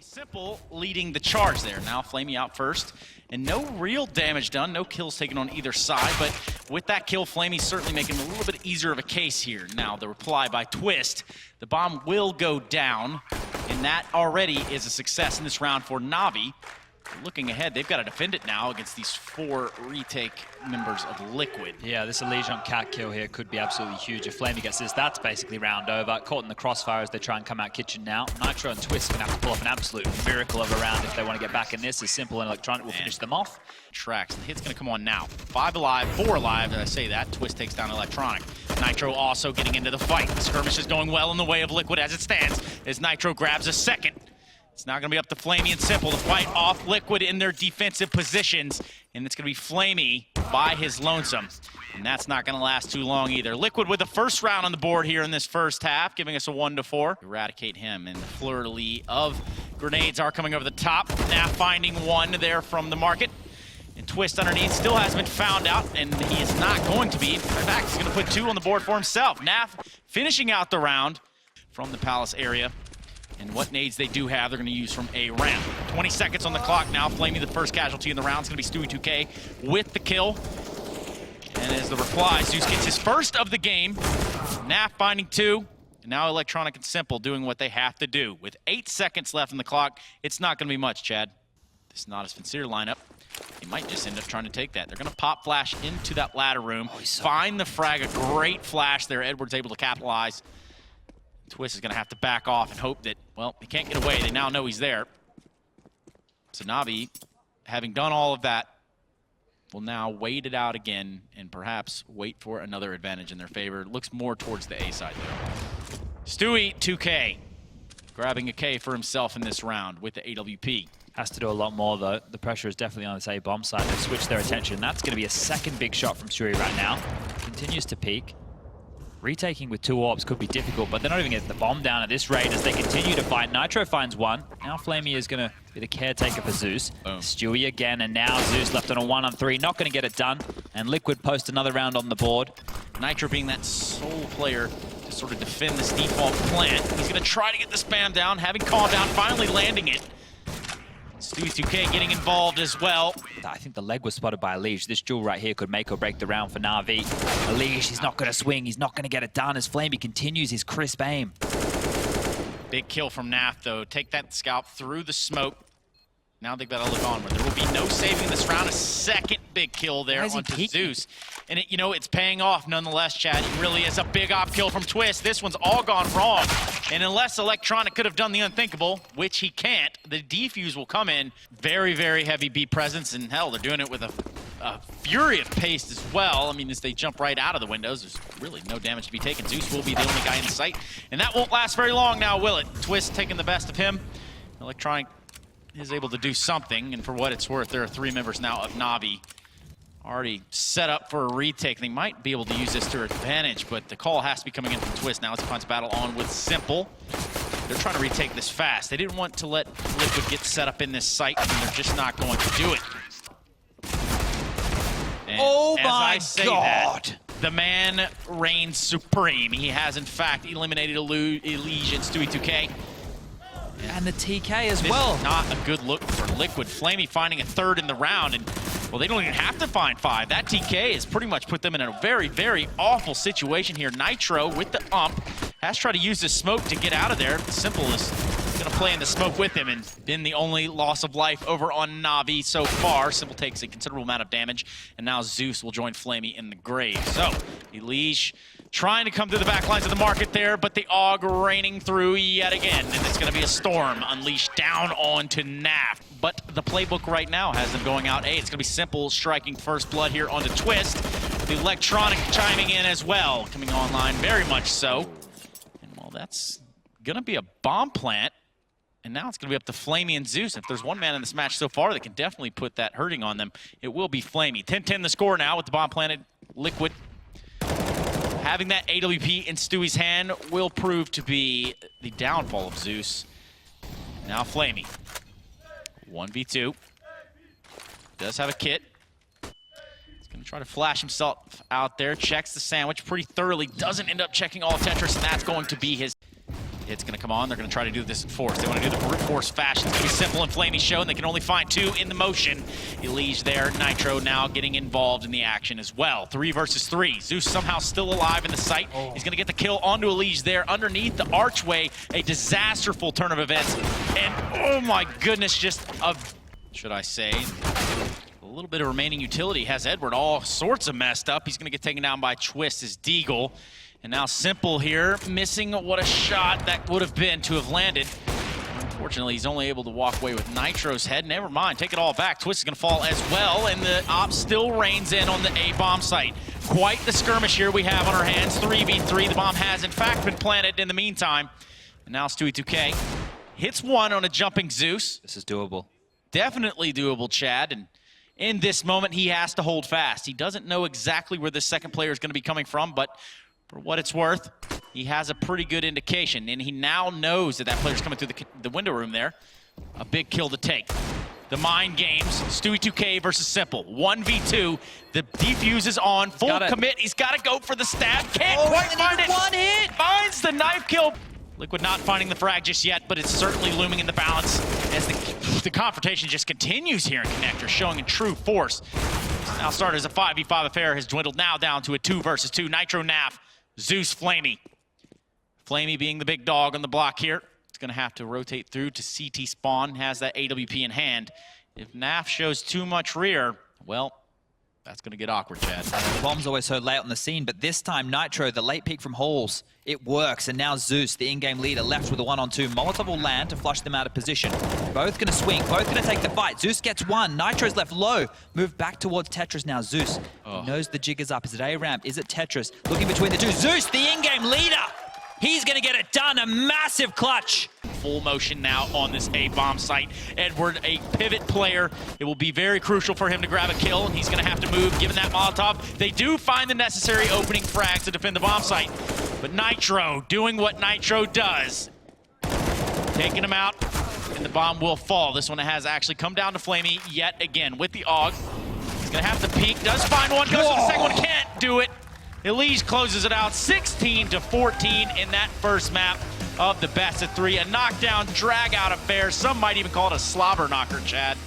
Simple leading the charge there. Now Flamey out first, and no real damage done, no kills taken on either side, but with that kill, Flamey's certainly making a little bit easier of a case here. Now the reply by Twist, the bomb will go down, and that already is a success in this round for NaVi. Looking ahead, they've got to defend it now against these 4 retake members of Liquid. Yeah, this Elysian cat kill here could be absolutely huge. If Flamey gets this, that's basically round over. Caught in the crossfire as they try and come out kitchen now. Nitro and Twist are going to have to pull off an absolute miracle of a round if they want to get back in this. As Simple and Electronic will finish them off. Tracks, the hit's going to come on now. 5 alive, 4 alive, did I say that? Twist takes down Electronic. Nitro also getting into the fight. The skirmish is going well in the way of Liquid as it stands, as Nitro grabs a second. It's now going to be up to Flamey and Simple to fight off Liquid in their defensive positions. And it's going to be Flamey by his lonesome. And that's not going to last too long either. Liquid with the first round on the board here in this first half, giving us a 1-4. Eradicate him, and the fleur-de-lis of grenades are coming over the top. Now finding one there from the market. And Twist underneath still hasn't been found out, and he is not going to be. In fact, he's going to put 2 on the board for himself. NaV finishing out the round from the Palace area. And what nades they do have, they're going to use from a ramp. 20 seconds on the clock now. Flamey, the first casualty in the round. It's going to be Stewie 2K with the kill. And as the reply, Zeus gets his first of the game. NaV finding 2. And now Electronic and Simple doing what they have to do. With 8 seconds left in the clock, it's not going to be much, Chad. This is not a sincere lineup. They might just end up trying to take that. They're going to pop flash into that ladder room. Find the frag. A great flash there. Edward's able to capitalize. Twist is going to have to back off and hope that, well, he can't get away. They now know he's there. So NaVi, having done all of that, will now wait it out again and perhaps wait for another advantage in their favor. Looks more towards the A side there. Stewie, 2K, grabbing a K for himself in this round with the AWP. Has to do a lot more, though. The pressure is definitely on this A bomb side. They've switched their attention. That's going to be a second big shot from Stewie right now. Continues to peak. Retaking with 2 orbs could be difficult, but they're not even getting the bomb down at this rate as they continue to fight. Nitro finds 1. Now Flamey is going to be the caretaker for Zeus. Boom. Stewie again, and now Zeus left on a 1-on-3. Not going to get it done. And Liquid post another round on the board. Nitro being that sole player to sort of defend this default plant. He's going to try to get the spam down, having calm down, finally landing it. Stewie 2K getting involved as well. I think the leg was spotted by Elige. This duel right here could make or break the round for NaVi. Elige, he's not going to swing. He's not going to get it done as Flamey continues his crisp aim. Big kill from NaV, though. Take that scalp through the smoke. Now they've got to look onward. There will be no saving this round. A second big kill there onto Zeus. And, you know, it's paying off nonetheless, Chad. It really is a big op kill from Twist. This one's all gone wrong. And unless Electronic could have done the unthinkable, which he can't, the defuse will come in. Very, very heavy B presence. And, hell, they're doing it with a fury of pace as well. I mean, as they jump right out of the windows, there's really no damage to be taken. Zeus will be the only guy in sight. And that won't last very long now, will it? Twist taking the best of him. Electronic is able to do something, and for what it's worth, there are 3 members now of NaVi already set up for a retake. They might be able to use this to their advantage, but the call has to be coming in from Twist. Now it's a punch battle on with Simple. They're trying to retake this fast. They didn't want to let Liquid get set up in this site, and they're just not going to do it. And oh my God! The man reigns supreme. He has, in fact, eliminated Elige and Stewie 2K. And the TK as well. Not a good look for Liquid. Flamey finding a 3rd in the round, and well, they don't even have to find 5. That TK has pretty much put them in a very, very awful situation here. Nitro with the ump has tried to use the smoke to get out of there. Simple is going to play in the smoke with him, and been the only loss of life over on NaVi so far. Simple takes a considerable amount of damage, and now Zeus will join Flamey in the grave. So, Elige trying to come through the back lines of the market there, but the AUG raining through yet again, and it's going to be a storm unleashed down onto NaV. But the playbook right now has them going out A. It's going to be Simple striking first blood here onto Twist. The Electronic chiming in as well, coming online very much so. And well, that's going to be a bomb plant. And now it's going to be up to Flamey and Zeus. If there's one man in this match so far that can definitely put that hurting on them, it will be Flamey. 10-10 the score now with the bomb planted. Liquid having that AWP in Stewie's hand will prove to be the downfall of Zeus. Now Flamey. 1v2. Does have a kit. He's going to try to flash himself out there. Checks the sandwich pretty thoroughly. Doesn't end up checking all Tetris, and that's going to be his Hit's gonna come on. They're gonna try to do this in force. They want to do the brute force fashion. It's gonna be simple and Flamey show, and they can only find 2 in the motion. Elige there. Nitro now getting involved in the action as well. 3 versus 3. Zeus somehow still alive in the site. He's gonna get the kill onto Elige there underneath the archway. A disasterful turn of events. And oh my goodness, just a, should I say, a little bit of remaining utility. Has Edward all sorts of messed up. He's gonna get taken down by Twist as Deagle. And now Simple here, missing what a shot that would have been to have landed. Unfortunately, he's only able to walk away with Nitro's head. Never mind, take it all back. Twist is gonna fall as well, and the op still reigns in on the A-bomb site. Quite the skirmish here we have on our hands. 3v3, the bomb has in fact been planted in the meantime. And now Stewie2K hits one on a jumping Zeus. This is doable. Definitely doable, Chad. And in this moment, he has to hold fast. He doesn't know exactly where the second player is gonna be coming from, but for what it's worth, he has a pretty good indication, and he now knows that that player's coming through the window room there. A big kill to take. The mind games, Stewie2K versus Simple. 1v2, the defuse is on, full commit. He's got to go for the stab. Can't quite find it. One hit. Finds the knife kill. Liquid not finding the frag just yet, but it's certainly looming in the balance as the confrontation just continues here in Connector, showing a true force. Now started as a 5v5 affair, has dwindled now down to a 2 versus 2. Nitro, Nav, Zeus, Flamey. Flamey being the big dog on the block here. It's going to have to rotate through to CT spawn, has that AWP in hand. If Naf shows too much rear, well, that's going to get awkward, Chad. The bomb's always so late on the scene, but this time Nitro, the late peek from Halls, it works. And now Zeus, the in-game leader, left with a 1-on-2. Molotov will land to flush them out of position. Both going to swing, both going to take the fight. Zeus gets one, Nitro's left low. Move back towards Tetris now. Zeus he knows the jig is up. Is it A-ramp? Is it Tetris? Looking between the two. Zeus, the in-game leader! He's going to get it done, a massive clutch. Full motion now on this A-bomb site. Edward, a pivot player. It will be very crucial for him to grab a kill, and he's going to have to move, given that Molotov. They do find the necessary opening frags to defend the bomb site, but Nitro doing what Nitro does. Taking him out, and the bomb will fall. This one has actually come down to Flamey yet again with the AUG. He's going to have to peek, does find one, goes for the second one, can't do it. Elige closes it out 16-14 in that first map of the best of 3. A knockdown, drag out affair. Some might even call it a slobber knocker, Chad.